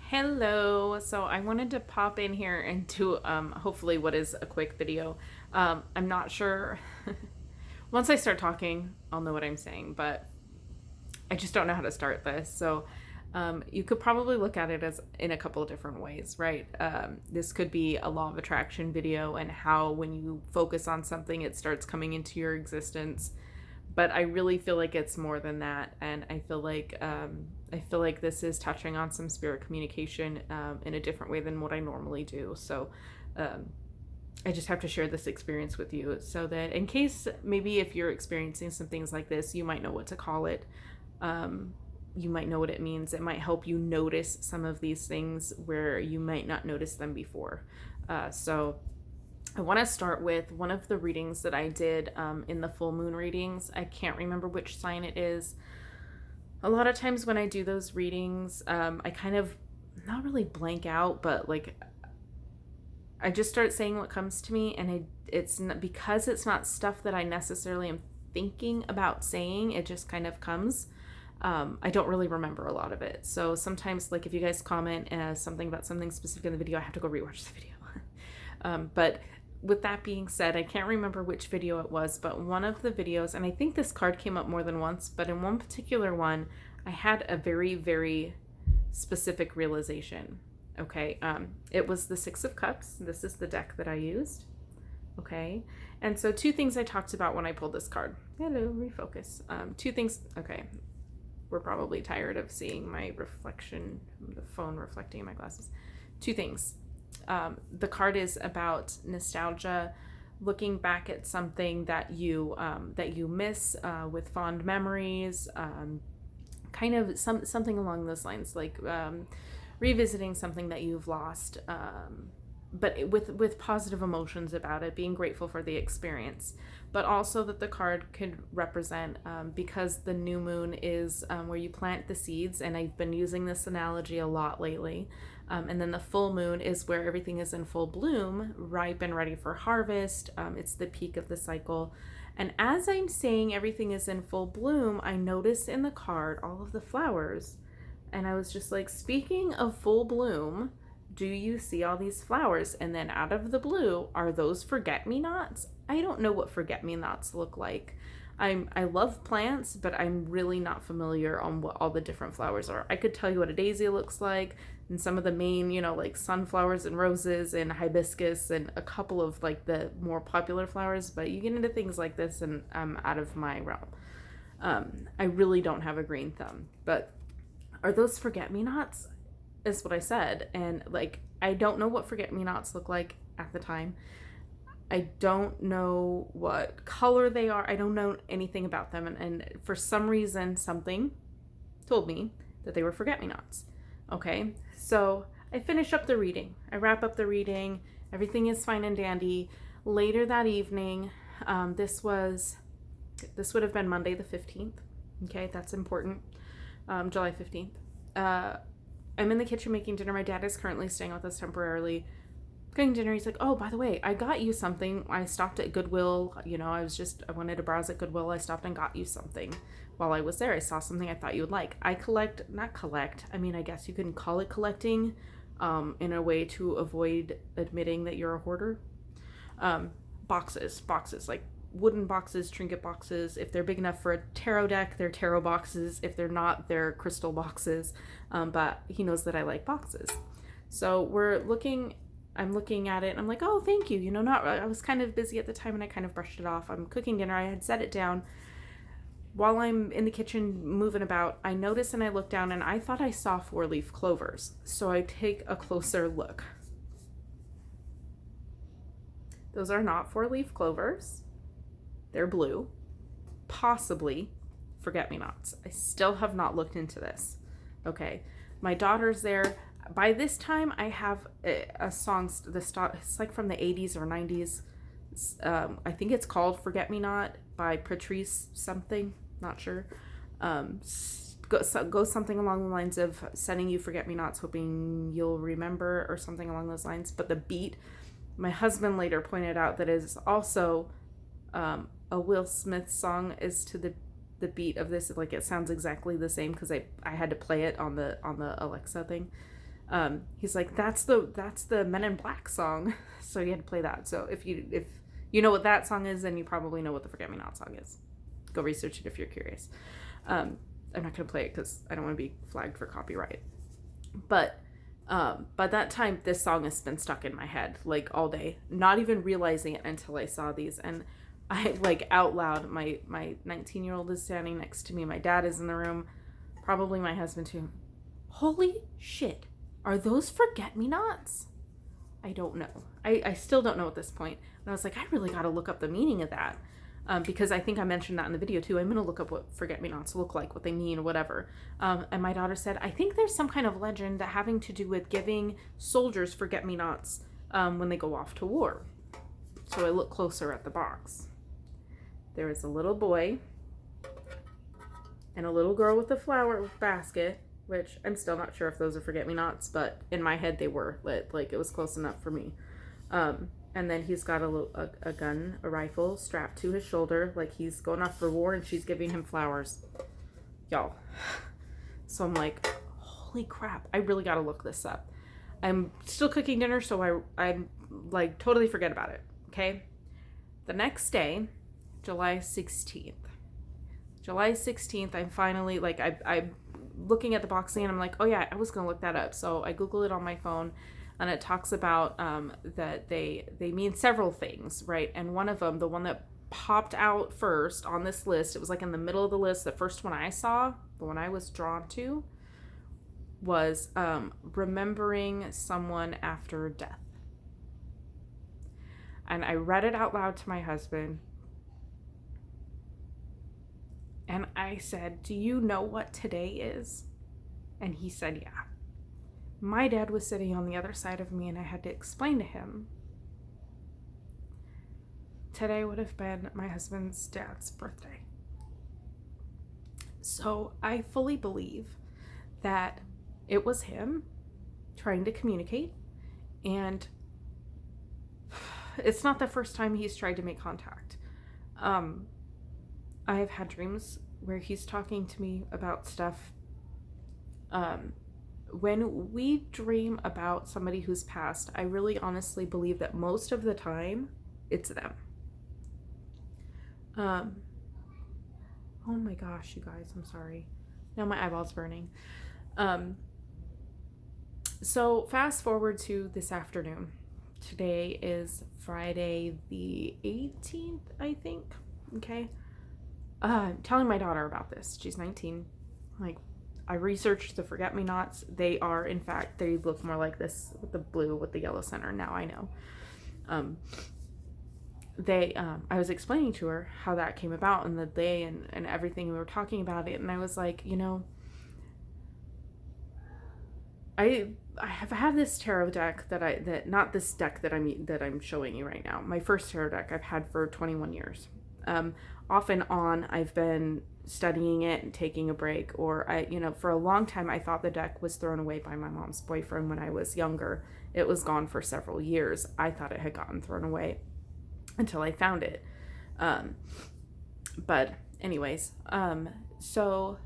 Hello. So I wanted to pop in here and do hopefully what is a quick video. I'm not sure. Once I start talking, I'll know what I'm saying, but I just don't know how to start this. So you could probably look at it as in a couple of different ways, right? This could be a law of attraction video and how when you focus on something, it starts coming into your existence. But I really feel like it's more than that, and I feel like this is touching on some spirit communication in a different way than what I normally do. So um, I just have to share this experience with you so that in case maybe if you're experiencing some things like this, you might know what to call it. Um, you might know what it means. It might help you notice some of these things where you might not notice them before. So I want to start with one of the readings that I did in the full moon readings. I can't remember which sign it is. A lot of times when I do those readings, I kind of not really blank out, but like I just start saying what comes to me, and it's not because it's not stuff that I necessarily am thinking about saying. It just kind of comes. I don't really remember a lot of it, so sometimes, like if you guys comment something about something specific in the video, I have to go rewatch the video. But with that being said, I can't remember which video it was, but one of the videos, and I think this card came up more than once, but in one particular one, I had a very, very specific realization. Okay, it was the Six of Cups. This is the deck that I used. Okay, and so two things I talked about when I pulled this card. Hello, refocus. Two things. Okay, we're probably tired of seeing my reflection, the phone reflecting in my glasses. Two things. The card is about nostalgia, looking back at something that you miss with fond memories, kind of something along those lines, like revisiting something that you've lost, but with positive emotions about it, being grateful for the experience. But also that the card could represent, because the new moon is where you plant the seeds, and I've been using this analogy a lot lately. And then the full moon is where everything is in full bloom, ripe and ready for harvest. It's the peak of the cycle. And as I'm saying everything is in full bloom, I notice in the card all of the flowers. And I was just like, speaking of full bloom, do you see all these flowers? And then out of the blue, are those forget-me-nots? I don't know what forget-me-nots look like. I love plants, but I'm really not familiar on what all the different flowers are. I could tell you what a daisy looks like, and some of the main, like sunflowers and roses and hibiscus and a couple of like the more popular flowers, but you get into things like this and I'm out of my realm. I really don't have a green thumb, but are those forget-me-nots? Is what I said. And like, I don't know what forget-me-nots look like at the time. I don't know what color they are. I don't know anything about them. And for some reason, something told me that they were forget-me-nots. Okay, so I finish up the reading. I wrap up the reading. Everything is fine and dandy. Later that evening, this would have been Monday the 15th. Okay, that's important. July 15th. I'm in the kitchen making dinner. My dad is currently staying with us temporarily. Cooking dinner. He's like, oh, by the way, I got you something. I stopped at Goodwill. I wanted to browse at Goodwill. I stopped and got you something while I was there. I saw something I thought you would like. I guess you can call it collecting, in a way to avoid admitting that you're a hoarder. Boxes, like wooden boxes, trinket boxes. If they're big enough for a tarot deck, they're tarot boxes. If they're not, they're crystal boxes. But he knows that I like boxes. So I'm looking at it and I'm like, oh, thank you. I was kind of busy at the time and I kind of brushed it off. I'm cooking dinner. I had set it down. While I'm in the kitchen moving about, I notice and I look down and I thought I saw 4-leaf clovers. So I take a closer look. Those are not 4-leaf clovers. They're blue. Possibly forget-me-nots. I still have not looked into this. Okay. My daughter's there. By this time, I have a song. It's like from the 80s or 90s. I think it's called Forget-Me-Not by Patrice something. Not sure. Goes something along the lines of sending you forget-me-nots, hoping you'll remember, or something along those lines. But the beat, my husband later pointed out that is also a Will Smith song is to the beat of this. Like, it sounds exactly the same because I had to play it on the Alexa thing. He's like, that's the Men in Black song. So he had to play that. So if you know what that song is, then you probably know what the Forget Me Not song is. Go research it if you're curious. I'm not going to play it because I don't want to be flagged for copyright. But by that time, this song has been stuck in my head like all day, not even realizing it until I saw these. And I like out loud, my 19-year-old is standing next to me. My dad is in the room, probably my husband too. Holy shit, are those Forget-Me-Nots? I don't know. I still don't know at this point. And I was like, I really got to look up the meaning of that. Because I think I mentioned that in the video too. I'm going to look up what Forget-Me-Nots look like, what they mean, whatever. And my daughter said, I think there's some kind of legend having to do with giving soldiers Forget-Me-Nots when they go off to war. So I look closer at the box. There is a little boy and a little girl with a flower basket, which I'm still not sure if those are Forget-Me-Nots, but in my head they were. Like it was close enough for me. And then he's got a gun, a rifle strapped to his shoulder, like he's going off for war, and she's giving him flowers. Y'all. So I'm like, holy crap, I really got to look this up. I'm still cooking dinner, so I'm like totally forget about it, okay? The next day, July 16th. July 16th, I'm finally, like, I'm looking at the boxing, and I'm like, oh yeah, I was going to look that up. So I Google it on my phone. And it talks about that they mean several things, right? And one of them, the one that popped out first on this list, it was like in the middle of the list, the first one I saw, the one I was drawn to, was remembering someone after death. And I read it out loud to my husband. And I said, do you know what today is? And he said, yeah. My dad was sitting on the other side of me, and I had to explain to him. Today would have been my husband's dad's birthday. So I fully believe that it was him trying to communicate, and it's not the first time he's tried to make contact. I have had dreams where he's talking to me about stuff. When we dream about somebody who's passed, I really honestly believe that most of the time it's them. Oh my gosh, you guys, I'm sorry. Now my eyeball's burning. So fast forward to this afternoon. Today is Friday the 18th, I think. Okay. Telling my daughter about this. She's 19. Like, I researched the Forget-Me-Nots. They are, in fact, they look more like this with the blue with the yellow center. Now I know. I was explaining to her how that came about and the day and everything. We were talking about it, and I was like, you know, I have had this tarot deck not this deck that I'm showing you right now. My first tarot deck I've had for 21 years. Off and on, I've been studying it and taking a break, or for a long time I thought the deck was thrown away by my mom's boyfriend when I was younger. It was gone for several years. I thought it had gotten thrown away until I found it. But anyways, so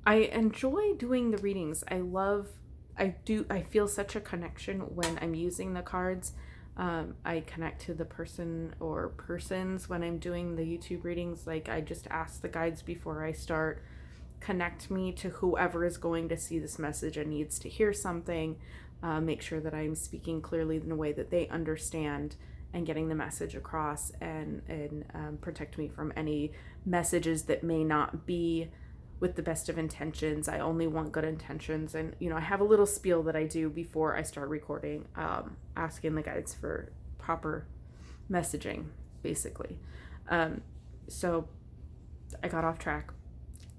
I enjoy doing the readings. I feel such a connection when I'm using the cards. I connect to the person or persons when I'm doing the YouTube readings. Like, I just ask the guides before I start, connect me to whoever is going to see this message and needs to hear something. Make sure that I'm speaking clearly in a way that they understand and getting the message across, and protect me from any messages that may not be with the best of intentions. I only want good intentions. And, I have a little spiel that I do before I start recording, asking the guides for proper messaging, basically. So I got off track.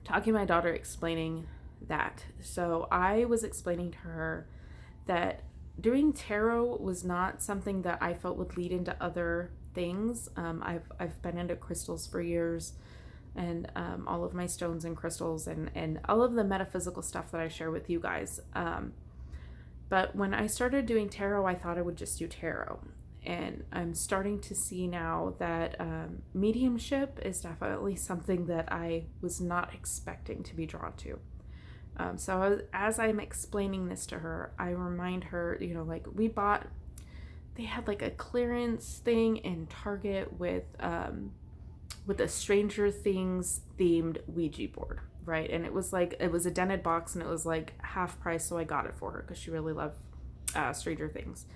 Talking to my daughter, explaining that. So I was explaining to her that doing tarot was not something that I felt would lead into other things. I've been into crystals for years, and all of my stones and crystals and all of the metaphysical stuff that I share with you guys. But when I started doing tarot, I thought I would just do tarot. And I'm starting to see now that mediumship is definitely something that I was not expecting to be drawn to. As I'm explaining this to her, I remind her, you know, like they had like a clearance thing in Target with a Stranger Things themed Ouija board, right? And it was a dented box, and it was like half price, so I got it for her because she really loved Stranger Things.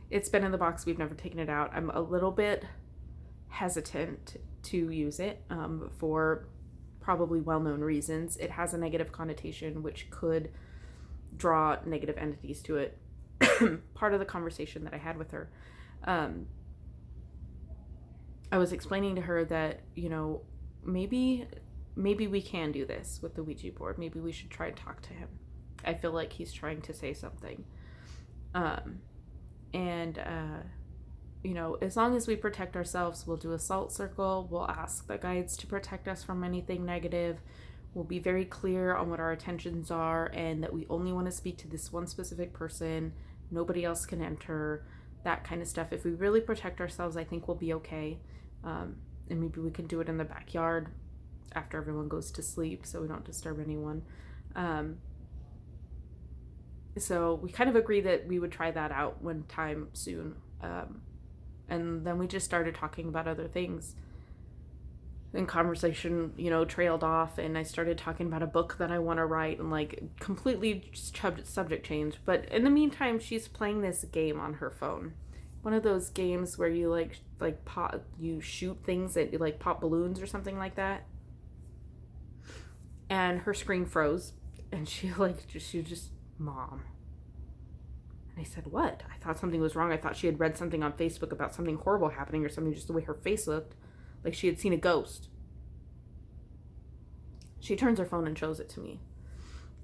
It's been in the box, we've never taken it out. I'm a little bit hesitant to use it for probably well-known reasons. It has a negative connotation, which could draw negative entities to it. Part of the conversation that I had with her, I was explaining to her that, you know, maybe we can do this with the Ouija board. Maybe we should try and talk to him. I feel like he's trying to say something. You know, as long as we protect ourselves, we'll do a salt circle. We'll ask the guides to protect us from anything negative. We'll be very clear on what our intentions are and that we only want to speak to this one specific person. Nobody else can enter, that kind of stuff. If we really protect ourselves, I think we'll be okay. And maybe we can do it in the backyard after everyone goes to sleep so we don't disturb anyone. So we kind of agreed that we would try that out one time soon. And then we just started talking about other things. And conversation, you know, trailed off, and I started talking about a book that I want to write, and like completely subject change. But in the meantime, she's playing this game on her phone. One of those games where you you shoot things that you like pop balloons or something like that. And her screen froze, and she just, Mom. And I said, what? I thought something was wrong. I thought she had read something on Facebook about something horrible happening or something, just the way her face looked. Like she had seen a ghost. She turns her phone and shows it to me.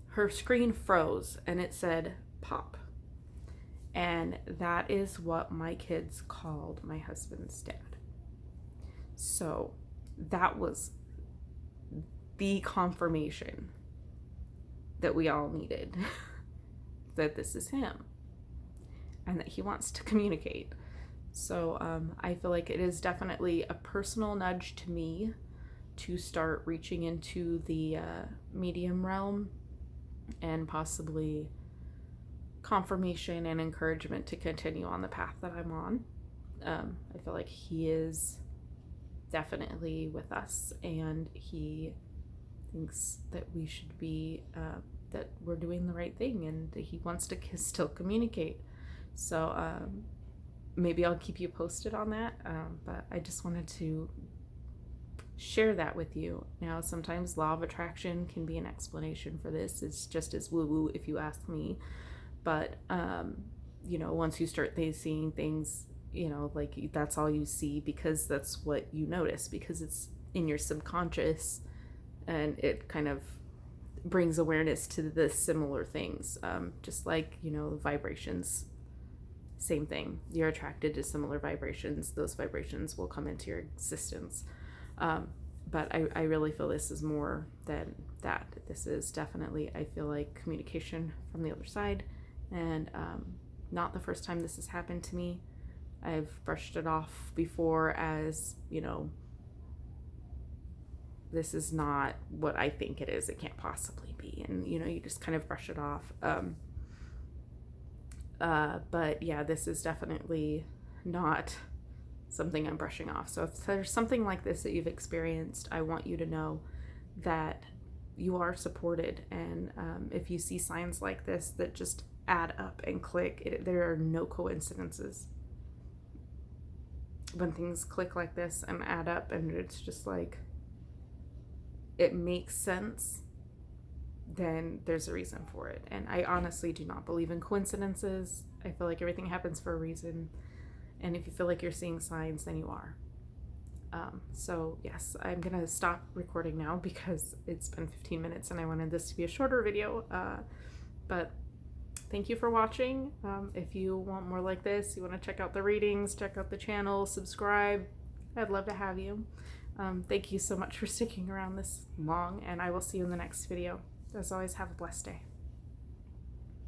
Her screen froze and it said pop. And that is what my kids called my husband's dad. So that was the confirmation that we all needed that this is him and that he wants to communicate. So I feel like it is definitely a personal nudge to me to start reaching into the medium realm, and possibly confirmation and encouragement to continue on the path that I'm on. I feel like he is definitely with us, and he thinks that we should be, that we're doing the right thing, and he wants to still communicate. So maybe I'll keep you posted on that, but I just wanted to share that with you. Now, sometimes law of attraction can be an explanation for this. It's just as woo-woo if you ask me. But, you know, once you start seeing things, you know, like that's all you see because that's what you notice, because it's in your subconscious, and it kind of brings awareness to the similar things. Just like, you know, vibrations. Same thing. You're attracted to similar vibrations. Those vibrations will come into your existence. But I really feel this is more than that. This is definitely, I feel like, communication from the other side. And not the first time this has happened to me. I've brushed it off before as, you know, this is not what I think it is. It can't possibly be. And, you know, you just kind of brush it off. But yeah, this is definitely not something I'm brushing off. So if there's something like this that you've experienced, I want you to know that you are supported. And if you see signs like this that just add up and click, there are no coincidences. When things click like this and add up, and it's just like, it makes sense, then there's a reason for it. And I honestly do not believe in coincidences. I feel like everything happens for a reason. And if you feel like you're seeing signs, then you are. So yes, I'm going to stop recording now because it's been 15 minutes and I wanted this to be a shorter video. But thank you for watching. If you want more like this, you want to check out the readings, check out the channel, subscribe, I'd love to have you. Thank you so much for sticking around this long, and I will see you in the next video. As always, have a blessed day.